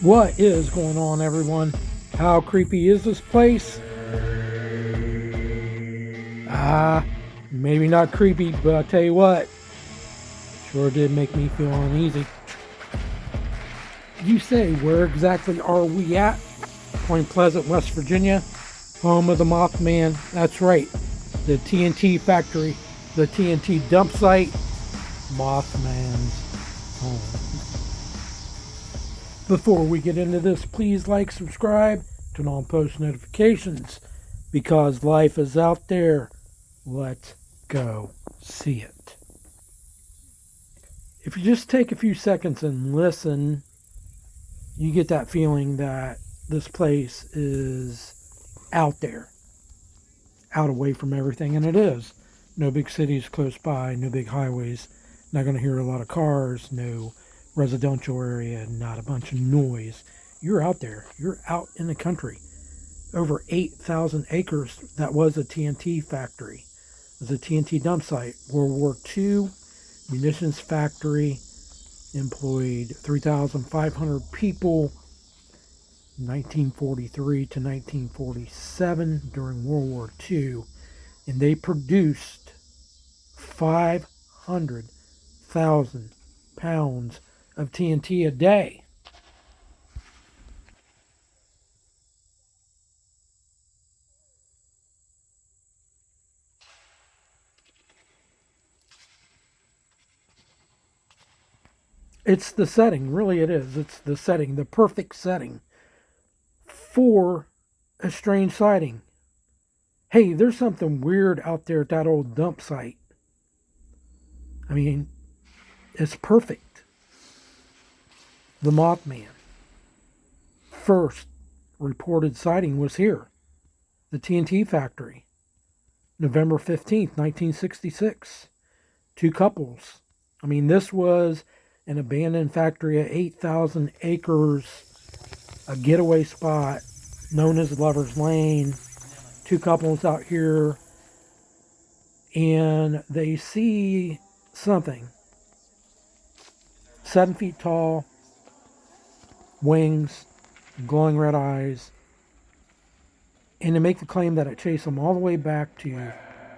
What is going on, everyone? How creepy is this place? Maybe not creepy, but I'll tell you what, sure did make me feel uneasy. You say, where exactly are we at? Point Pleasant, West Virginia, home of the Mothman. That's right, the TNT factory, the TNT dump site, Mothman's home. Before we get into this, please like, subscribe, turn on post notifications, because life is out there. Let's go see it. If you just take a few seconds and listen, you get that feeling that this place is out there, out away from everything, and it is. No big cities close by, no big highways, not going to hear a lot of cars, no residential area, not a bunch of noise. You're out there, you're out in the country. Over 8,000 acres, that was a TNT factory. It was a TNT dump site. World War II, munitions factory, employed 3,500 people, 1943 to 1947 during World War II, and they produced 500,000 pounds of TNT a day. It's the setting, really it is. It's the setting, the perfect setting for a strange sighting. Hey, there's something weird out there at that old dump site. I mean, it's perfect. The Mothman. First reported sighting was here. The TNT factory. November 15th, 1966. Two couples. I mean, this was an abandoned factory at 8,000 acres, a getaway spot known as Lover's Lane. Two couples out here, and they see something 7 feet tall, wings, glowing red eyes, and they make the claim that it chased them all the way back to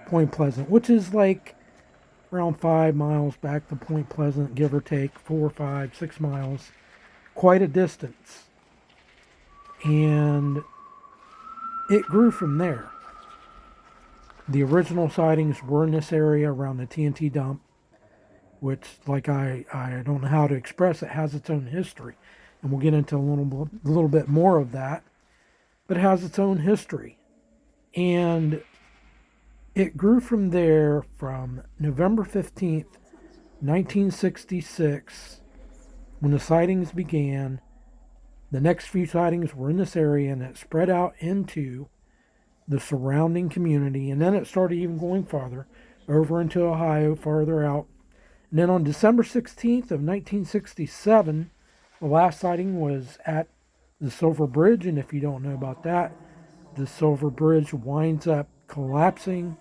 Point Pleasant, which is like around 5 miles back to Point Pleasant, give or take 4, 5, 6 miles. Quite a distance. And it grew from there. The original sightings were in this area around the TNT dump, which, like I don't know how to express it, has its own history. And we'll get into a little bit more of that. But it has its own history. And it grew from there from November 15th, 1966, when the sightings began. The next few sightings were in this area, and it spread out into the surrounding community, and then it started even going farther, over into Ohio, farther out. And then on December 16th of 1967, the last sighting was at the Silver Bridge, and if you don't know about that, the Silver Bridge winds up collapsing,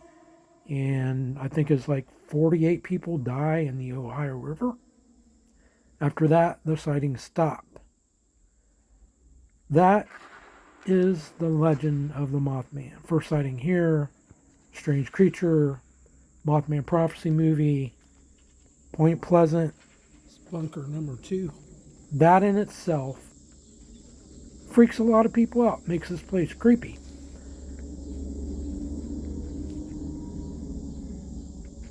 and I think it's like 48 people die in the Ohio River. After that, the sightings stop. That is the legend of the Mothman. First sighting here, strange creature, Mothman prophecy movie, Point Pleasant, bunker number 2. That in itself freaks a lot of people out, makes this place creepy.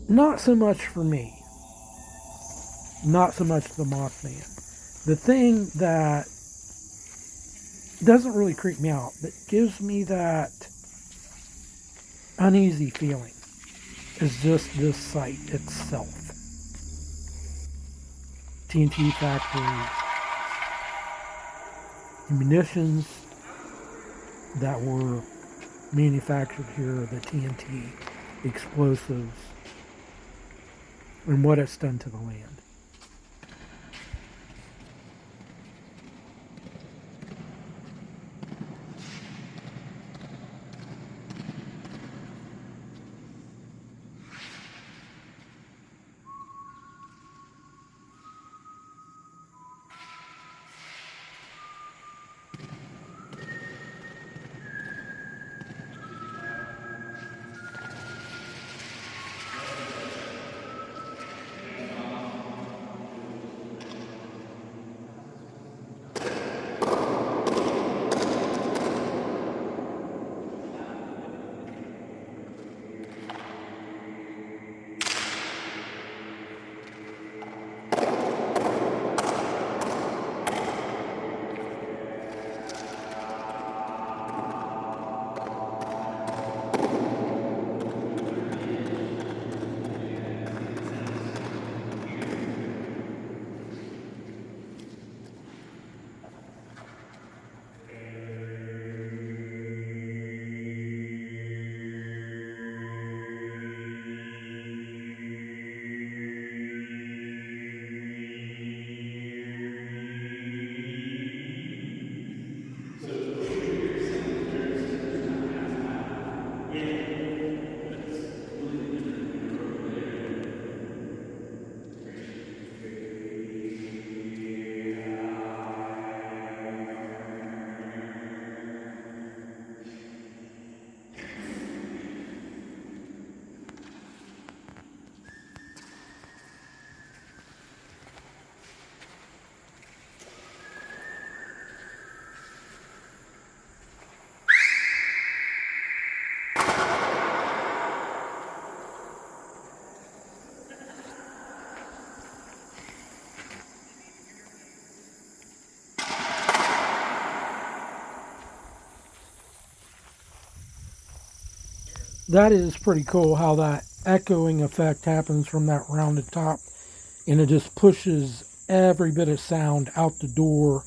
Not so much for me. Not so much the Mothman. The thing that doesn't really creep me out, but gives me that uneasy feeling, is just this site itself. TNT factory, munitions that were manufactured here, the TNT explosives, and what it's done to the land. That is pretty cool how that echoing effect happens from that rounded top, and it just pushes every bit of sound out the door,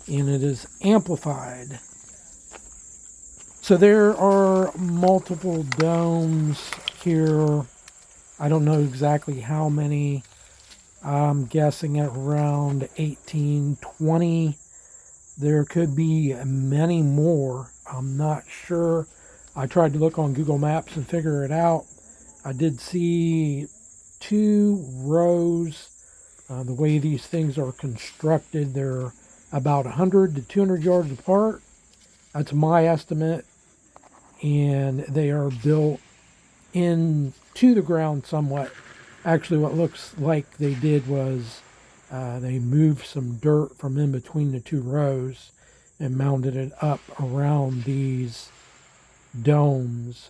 and it is amplified. So there are multiple domes here. I don't know exactly how many. I'm guessing at around 18, 20. There could be many more. I'm not sure. I tried to look on Google Maps and figure it out. I did see 2 rows. The way these things are constructed, they're about 100 to 200 yards apart. That's my estimate. And they are built into the ground somewhat. Actually, what looks like they did was they moved some dirt from in between the 2 rows and mounted it up around these domes.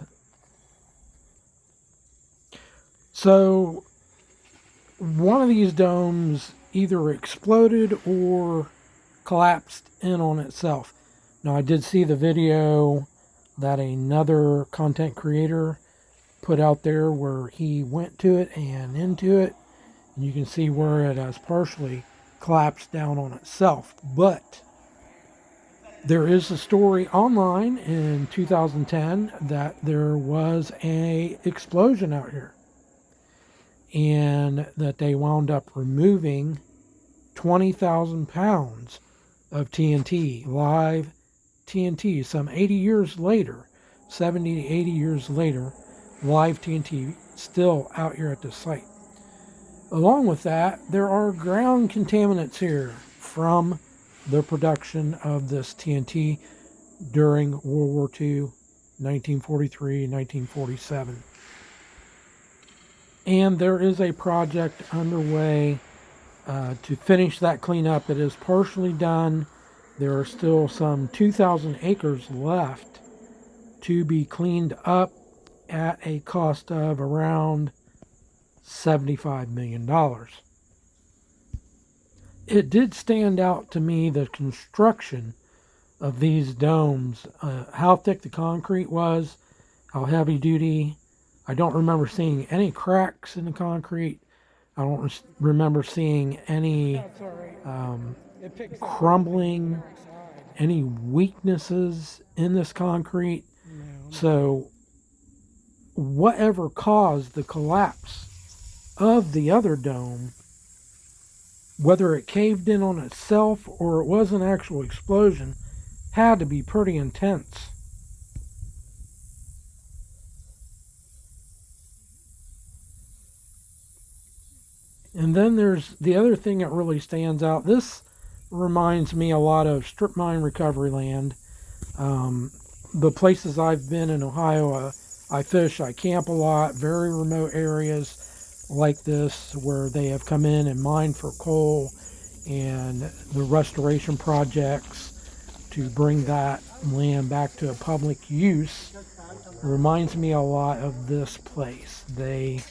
So one of these domes either exploded or collapsed in on itself. Now, I did see the video that another content creator put out there where he went to it and into it, and you can see where it has partially collapsed down on itself. But there is a story online in 2010 that there was a explosion out here, and that they wound up removing 20,000 pounds of TNT, live TNT, some 80 years later, 70 to 80 years later, live TNT still out here at the site. Along with that, there are ground contaminants here from the production of this TNT during World War II, 1943, 1947. And there is a project underway to finish that cleanup. It is partially done. There are still some 2,000 acres left to be cleaned up at a cost of around $75 million. It did stand out to me, the construction of these domes, how thick the concrete was, how heavy duty. I don't remember seeing any cracks in the concrete. I don't remember seeing any crumbling, any weaknesses in this concrete. So whatever caused the collapse of the other dome, whether it caved in on itself or it was an actual explosion, had to be pretty intense. And then there's the other thing that really stands out. This reminds me a lot of strip mine recovery land. The places I've been in Ohio, I fish, I camp a lot, very remote areas like this where they have come in and mined for coal, and the restoration projects to bring that land back to a public use reminds me a lot of this place. They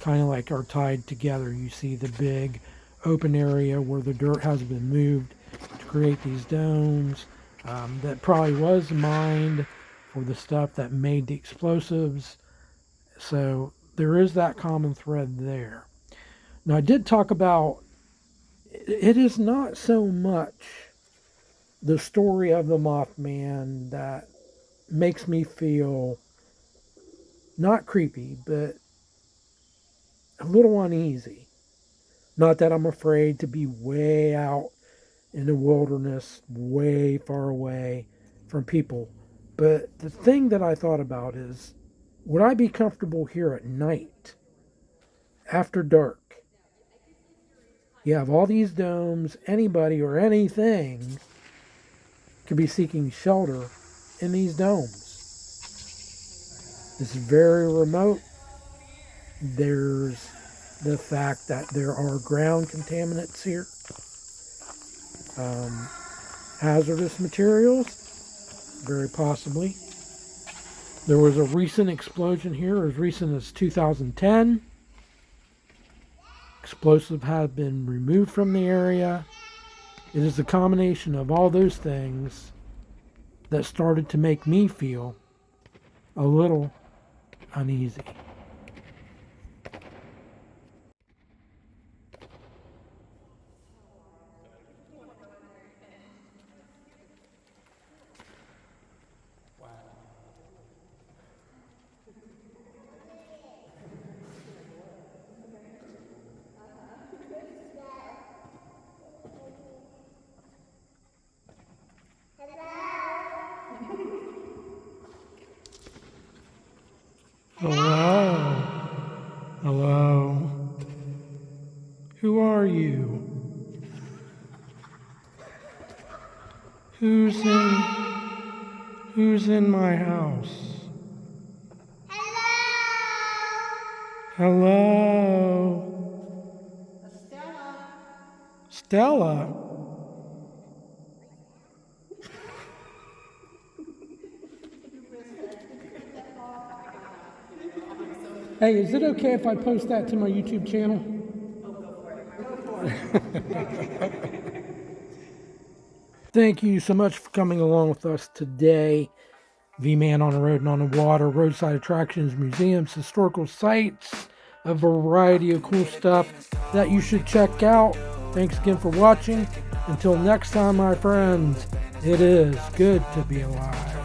kind of like are tied together. You see the big open area where the dirt has been moved to create these domes. That probably was mined for the stuff that made the explosives. So there is that common thread there. Now, I did talk about, it is not so much the story of the Mothman that makes me feel not creepy, but a little uneasy. Not that I'm afraid to be way out in the wilderness, way far away from people. But the thing that I thought about is, would I be comfortable here at night, after dark? You have all these domes, anybody or anything could be seeking shelter in these domes. It's very remote. There's the fact that there are ground contaminants here. Hazardous materials, very possibly. There was a recent explosion here, as recent as 2010. Explosives have been removed from the area. It is a combination of all those things that started to make me feel a little uneasy. Hello. Hello. Who are you? Who's in my house? Hello. Stella. Hey, is it okay if I post that to my YouTube channel? Thank you so much for coming along with us today. V-Man on the road and on the water, roadside attractions, museums, historical sites, a variety of cool stuff that you should check out. Thanks again for watching. Until next time, my friends, it is good to be alive.